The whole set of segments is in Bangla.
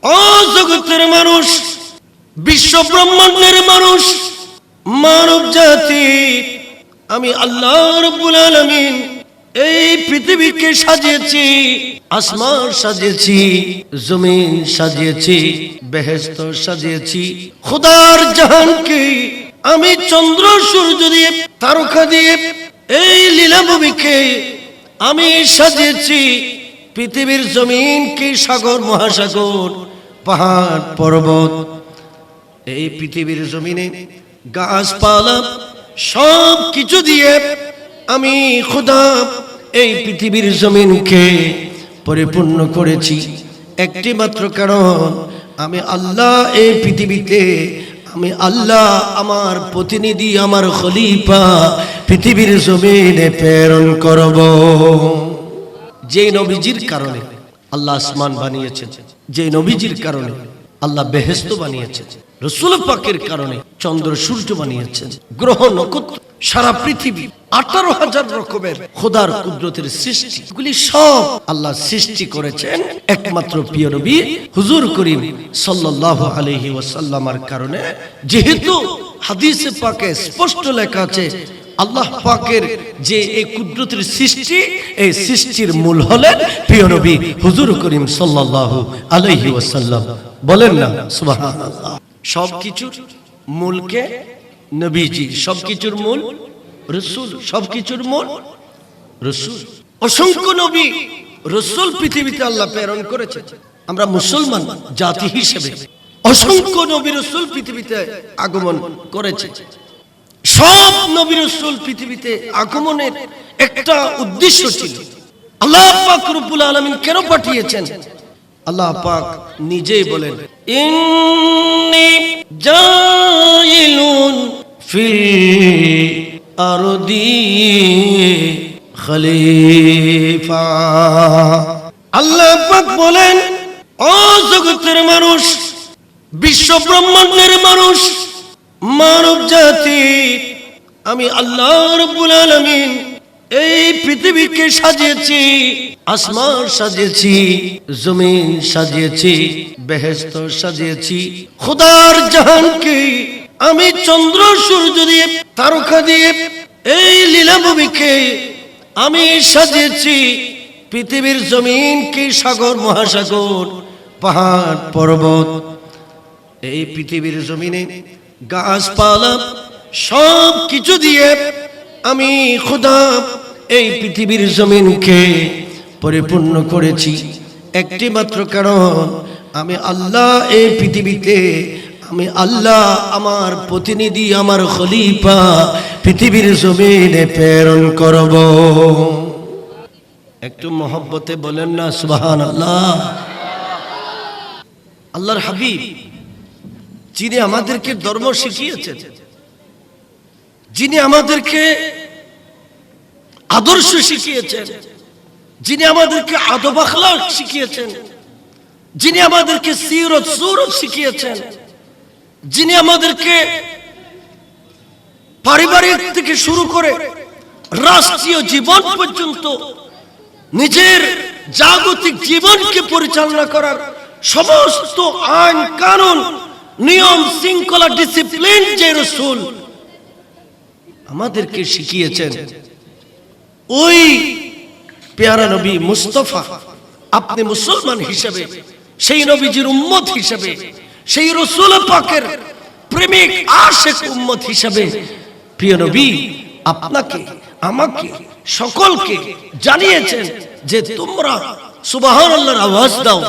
ও জগতের মানুষ, বিশ্ব ব্রহ্মাণ্ডের মানুষ, মানব জাতি, আমি আল্লাহ রাব্বুল আলামিন এই পৃথিবীকে সাজিয়েছি, আসমান সাজিয়েছি, জমিন সাজিয়েছি, বেহেশত সাজিয়েছি, খোদার জাহানকে আমি চন্দ্র সূর্য দিয়ে, তারকা দিয়ে, এই লীলাভূমিকে আমি সাজিয়েছি। পৃথিবীর জমিনকে সাগর মহাসাগর, পাহাড় পর্বত, এই পৃথিবীর জমিনে গাছপালা সব কিছু দিয়ে আমি খোদা এই পৃথিবীর জমিনকে পরিপূর্ণ করেছি। একটি মাত্র কারণ, আমি আল্লাহ এই পৃথিবীতে, আমি আল্লাহ আমার প্রতিনিধি, আমার খলিফা পৃথিবীর জমিনে প্রেরণ করব। যে নবীজির কারণে আল্লাহ আসমান বানিয়েছেন, যে নবীজির কারণে আল্লাহ বেহেশত বানিয়েছেন, রাসূল পাকের কারণে চন্দ্র সূর্য বানিয়েছেন, গ্রহ নক্ষত্র, সারা পৃথিবী 18,000 রকমের খোদার কুদরতের সৃষ্টি, এগুলি সব আল্লাহ সৃষ্টি করেছেন একমাত্র প্রিয় নবী হুজুর করিম সাল্লাল্লাহু আলাইহি ওয়াসাল্লামের কারণে। যেহেতু হাদিসে পাকে স্পষ্ট লেখা আছে আল্লাহ পাকের যে এই কুদরতের সৃষ্টি, এই সৃষ্টির মূল হলেন প্রিয় নবী হুজুর করিম সাল্লাল্লাহু আলাইহি ওয়াসাল্লাম। বলেন না সুবহানাল্লাহ। সবকিছুর মূলকে নবীজি, সবকিছুর মূল রাসূল, সবকিছুর মূল রাসূল। অসংখ্য নবী রাসূল পৃথিবীতে আল্লাহ প্রেরণ করেছেন। আমরা মুসলমান জাতি হিসেবে অসংখ্য নবী রাসূল পৃথিবীতে আগমন করেছে। সব নবী রাসূল পৃথিবীতে আগমনের একটা উদ্দেশ্য ছিল। আল্লাহ পাক রব্বুল আলামিন কেন পাঠিয়েছেন? আল্লাহ পাক নিজেই বলেন, ইন্নী জাইলুন ফিল আরদি খলিফা। আল্লাহ পাক বলেন, ও জগতের মানুষ, বিশ্ব ব্রহ্মাণ্ডের মানুষ, মানব জাতি, আমি আল্লাহ রাব্বুল আলামিন এই পৃথিবীকে সাজিয়েছি, আসমান সাজিয়েছি, জমিন সাজিয়েছি, বেহেশত সাজিয়েছি, খোদার জাহানকে আমি চন্দ্র সূর্য দিয়ে, তারকা দিয়ে, এই লীলাভূমিকে আমি সাজিয়েছি। পৃথিবীর জমিনকে সাগর মহাসাগর, পাহাড় পর্বত, এই পৃথিবীর জমিনে গাছপালা সব কিছু দিয়ে আমি খোদা এই পৃথিবীর জমিনকে পরিপূর্ণ করেছি। একটি মাত্র কারণ, আমি আল্লাহ এই পৃথিবীতে, আমি আল্লাহ আমার প্রতিনিধি, আমার খলিফা পৃথিবীর জমিনে প্রেরণ করব। একটু মহব্বতে বলেন না সুবহানাল্লাহ। আল্লাহর হাবিব যিনি আমাদেরকে ধর্ম শিখিয়েছেন, যিনি আমাদেরকে আদর্শ শিখিয়েছেন, যিনি আমাদেরকে আদব আখলাক শিখিয়েছেন, যিনি আমাদেরকে সিরত সুরত শিখিয়েছেন, যিনি আমাদেরকে পারিবারিক থেকে শুরু করে রাষ্ট্রীয় জীবন পর্যন্ত নিজের জাগতিক জীবনকে পরিচালনা করার সমস্ত আইন কানুন, নিয়ম শৃঙ্খলা, ডিসিপ্লিন যে রাসূল আমাদেরকে শিখিয়েছেন, ওই পেয়ারা নবী মুস্তাফা, আপনি মুসলমান হিসেবে, সেই নবীজির উম্মত হিসেবে, সেই রাসূল পাকের প্রেমিক আশিক উম্মত হিসেবে, প্রিয় নবী আপনাকে, আমাকে, সকলকে জানিয়েছেন যে তোমরা সুবহানাল্লাহর আওয়াজ দাও,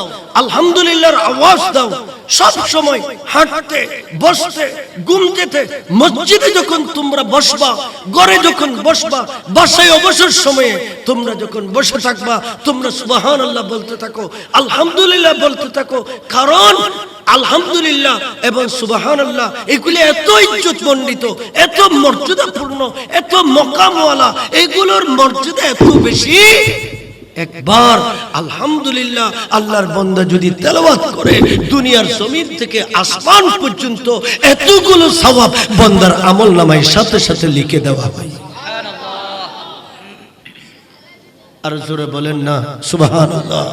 আলহামদুলিল্লাহর আওয়াজ দাও। সব সময় হাঁটতে, বসতে, ঘুমতে, মসজিদে যখন তোমরা বসবা, ঘরে যখন বসবা, বাসায় অবসর সময়ে তোমরা যখন বসে থাকবা, তোমরা সুবহানাল্লাহ বলতে থাকো, আলহামদুলিল্লাহ বলতে থাকো। কারণ আলহামদুলিল্লাহ এবং সুবহানাল্লাহ এগুলি এত ইজ্জত মণ্ডিত, এত মর্যাদাপূর্ণ, এত মকামওয়ালা, এগুলোর মর্যাদা এত বেশি। একবার আলহামদুলিল্লাহ আল্লাহর বান্দা যদি তেলাওয়াত করে, দুনিয়ার জমিন থেকে আসমান পর্যন্ত এতগুলো সওয়াব বান্দার আমলনামায় সাথে সাথে লিখে দেওয়া হয়। সুবহানাল্লাহ। আর জোরে বলেন না সুবহানাল্লাহ।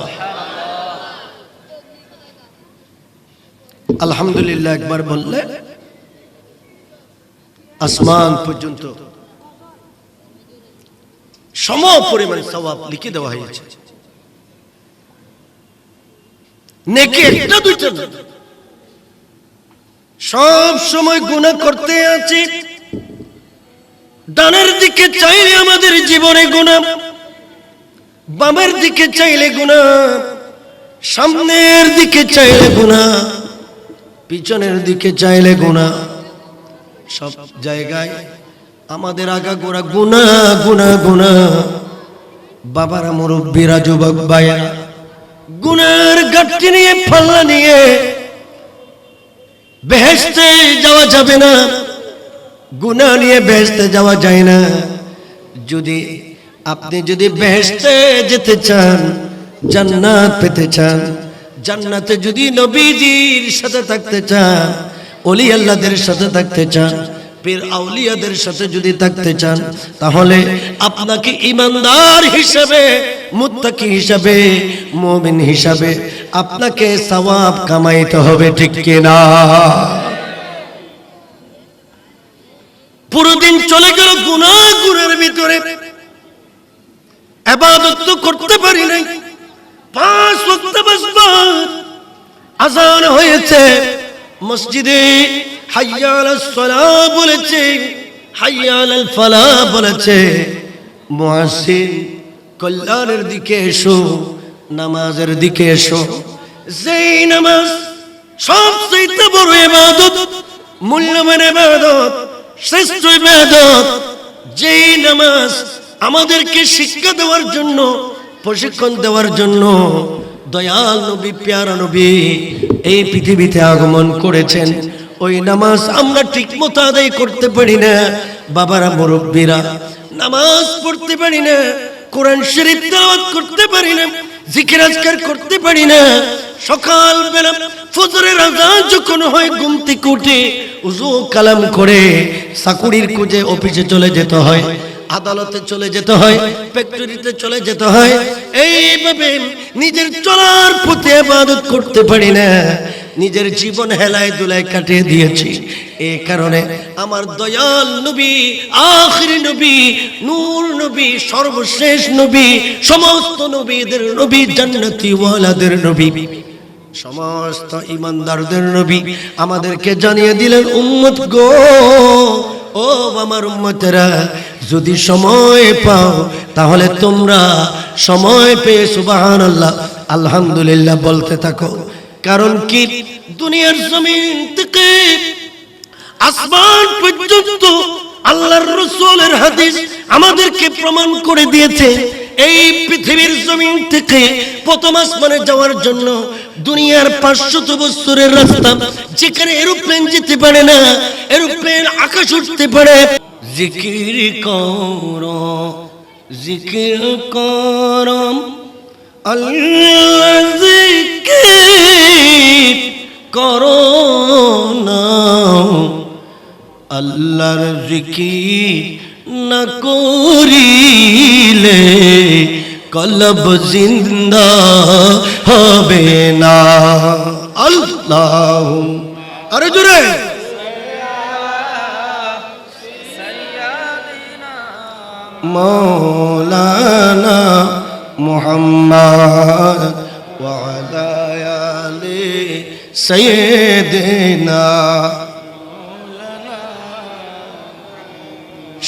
আলহামদুলিল্লাহ একবার বললে আসমান পর্যন্ত সম পরিমাণ সওয়াব লিখে দেওয়া হয়েছে। নেকি একটা দুইটা না, সব সময় গুনাহ করতে আছি। ডানের দিকে চাইলে আমাদের জীবনে গুনাহ, বামের দিকে চাইলে গুনাহ, সামনের দিকে চাইলে গুনাহ, পিছনের দিকে চাইলে গুনাহ। সব জায়গায় আমাদের আগাগোড়া গুনাহ গুনাহ গুনাহ। বাবারা, মুরব্বীরা, যুবক ভাইয়েরা, গুনার গাঁটটি নিয়ে পাল্লা নিয়ে বেহেশতে যাওয়া যাবে না, গুনাহ নিয়ে বেহেশতে যাওয়া যায় না। আপনি যদি বেহেশতে যেতে চান, জান্নাত পেতে চান, জান্নাতে যদি নবীজির সাথে থাকতে চান, ওলি আল্লাহদের সাথে থাকতে চান, পীর আউলিয়াদের সাথে যদি থাকতে চান, তাহলে আপনাকে ঈমানদার হিসেবে, মুত্তাকি হিসেবে, মুমিন হিসেবে আপনাকে সওয়াব কামাইতে হবে, ঠিক কি না? পুরো দিন চলে গেল গুনাহের ভিতরে, ইবাদত তো করতে পারি নাই। 5 ওয়াক্ত নামাজ, আযান হয়েছে, মসজিদে হাইয়া আলাস সালাহ বলেছে, হাইয়া আলাল ফালাহ বলেছে। মুয়াজ্জিন, কল্যাণের দিকে এসো, নামাজের দিকে এসো। যেই নামাজ সবচেয়ে বড় ইবাদত, মূল্যবান ইবাদত, শ্রেষ্ঠ ইবাদত, যেই নামাজ আমাদেরকে শিক্ষা দেওয়ার জন্য, প্রশিক্ষণ দেওয়ার জন্য দয়াল নবী, প্যারা নবী এই পৃথিবীতে আগমন করেছেন, ওই নামাজ আমরা ঠিকমতো আদায় করতে পারি না। বাবারা, মুরব্বীরা, নামাজ পড়তে পারি না, কোরআন শরীফ তেলাওয়াত করতে পারি না, জিকির আজকার করতে পারি না। সকাল বেলা ফজরের আযান যখন হয়, ঘুম থেকে উঠে ওযু কালাম করে চাকুরির খুঁজে অফিসে চলে যেতে হয়, আদালতে চলে যেতে হয়, ফ্যাক্টরিতে চলে যেতে হয়। এইভাবে নিজের চলার পথে ইবাদত করতে পারি না, নিজের জীবন হেলায় দুলায় কাটিয়ে দিয়েছি। এই কারণে আমার দয়াল নবী, আখিরি নবী, নূর নবী, সর্বশেষ নবী, সমস্ত নবীদের নবী, জান্নাতি ওয়ালাদের নবী, সমস্ত ঈমানদারদের নবী আমাদেরকে জানিয়ে দিলেন, উম্মত গো, ও আমার উম্মতেরা, যদি সময় পাও তাহলে তোমরা সময় পেয়ে সুবহানাল্লাহ, আলহামদুলিল্লাহ বলতে থাকো। কারণ কি, দুনিয়ার জমিন থেকে আসমান পর্যন্ত আল্লাহর রাসূলের হাদিস আমাদেরকে প্রমাণ করে দিয়েছে, এই পৃথিবীর জমিন থেকে প্রথম আসমানে যাওয়ার জন্য দুনিয়ার 500 বছরের রাস্তা, যেখানে এরোপ্লেন যেতে পারে না, এরোপ্লেন আকাশ উঠতে পারে। জিকির করো, জিকির করো, আল্লাহ জিকির করো না, আল্লাহর জিকির না করিলে কলব জিন্দা হবে না। আল্লাহ, আরে জোরে, মৌলানা মুহাম্মদ ওয়া আলা আলি সাইয়্যিদিনা।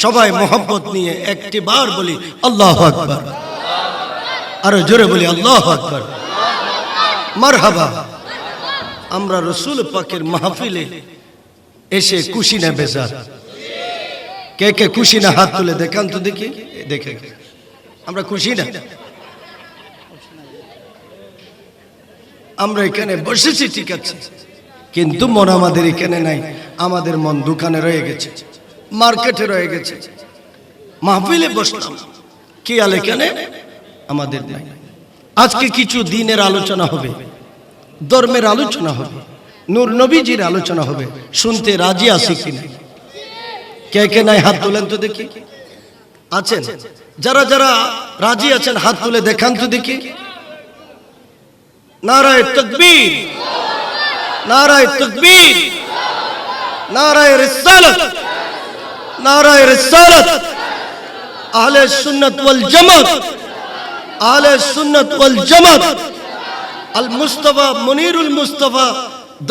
সবাই মোহাম্মত নিয়ে একটি বার বলি আল্লাহু আকবার, আরো জোরে বলি আল্লাহু আকবার, মারহাবা। আমরা রাসূল পাকের মাহফিলে এসে খুশি না বেজার? কে কে খুশি না হাত তুলে দেখান তো দেখি, দেখে আমরা খুশি না? আমরা এখানে বসেছি ঠিক আছে, কিন্তু মন আমাদের এখানে নাই। আমাদের মন দোকানে রয়ে গেছে, মার্কেটে রয়ে গেছে। মাহফিলে বসলাম, কি আল এখানে আমাদের নাই। আজকে কিছু দিনের আলোচনা হবে, ধর্মের আলোচনা হবে, নূর নবীজির আলোচনা হবে। শুনতে রাজি আছে কিনা? কে কে নাই হাত তোলেন তো দেখি। আছেন? যারা যারা রাজি আছেন হাত তুলে দেখান তো দেখি। নারায়ে তাকবীর, নারায়ে তাকবীর, নারায়ে রিসালাত, নারায়ে রিসালাত। আহলে সুন্নাত ওয়াল জামাত, আহলে সুন্নাত ওয়াল জামাত। আল মুস্তাফা মুনিরুল মুস্তাফা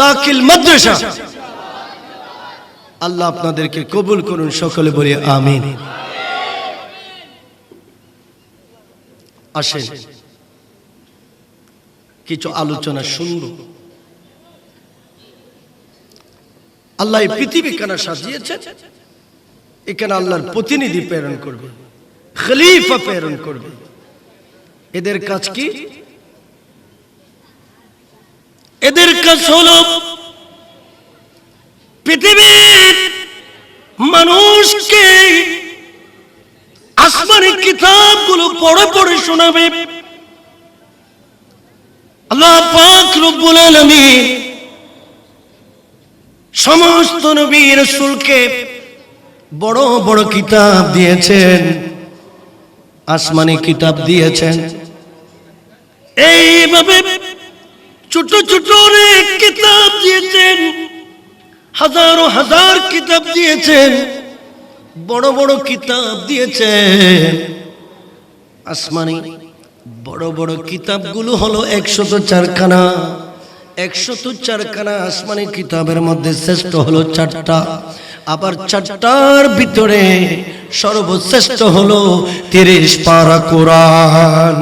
দাখিল মাদ্রাসা। আল্লাহ আপনাদেরকে কবুল করুন, সকলে বলি আমিন। আসেন কিছু আলোচনা শুনব। আল্লাহ এই পৃথিবী কেন সাজিয়েছেন? এখানে আল্লাহর প্রতিনিধি প্রেরণ করবে, খলিফা প্রেরণ করবে। এদের কাজ কি? এদের কাজ হলো পৃথিবীর মানুষকে আসমানি কিতাবগুলো পড়ে পড়ে শোনাবে। আল্লাহ পাক রব্বুল আলামিন সমস্ত নবী রাসূলকে বড় বড় কিতাব দিয়েছেন, আসমানি কিতাব দিয়েছেন। এইভাবে ছোট ছোট অনেক কিতাব দিয়েছেন, হাজারো হাজার কিতাব দিয়েছেন, বড় বড় কিতাব দিয়েছেন। আসমানি বড় বড় কিতাবগুলো হলো 104 খানা। 104 খানা আসমানি কিতাবের মধ্যে শ্রেষ্ঠ হলো 4টা। আবার 4টার ভিতরে সর্বশ্রেষ্ঠ হলো 30 পারা কোরআন।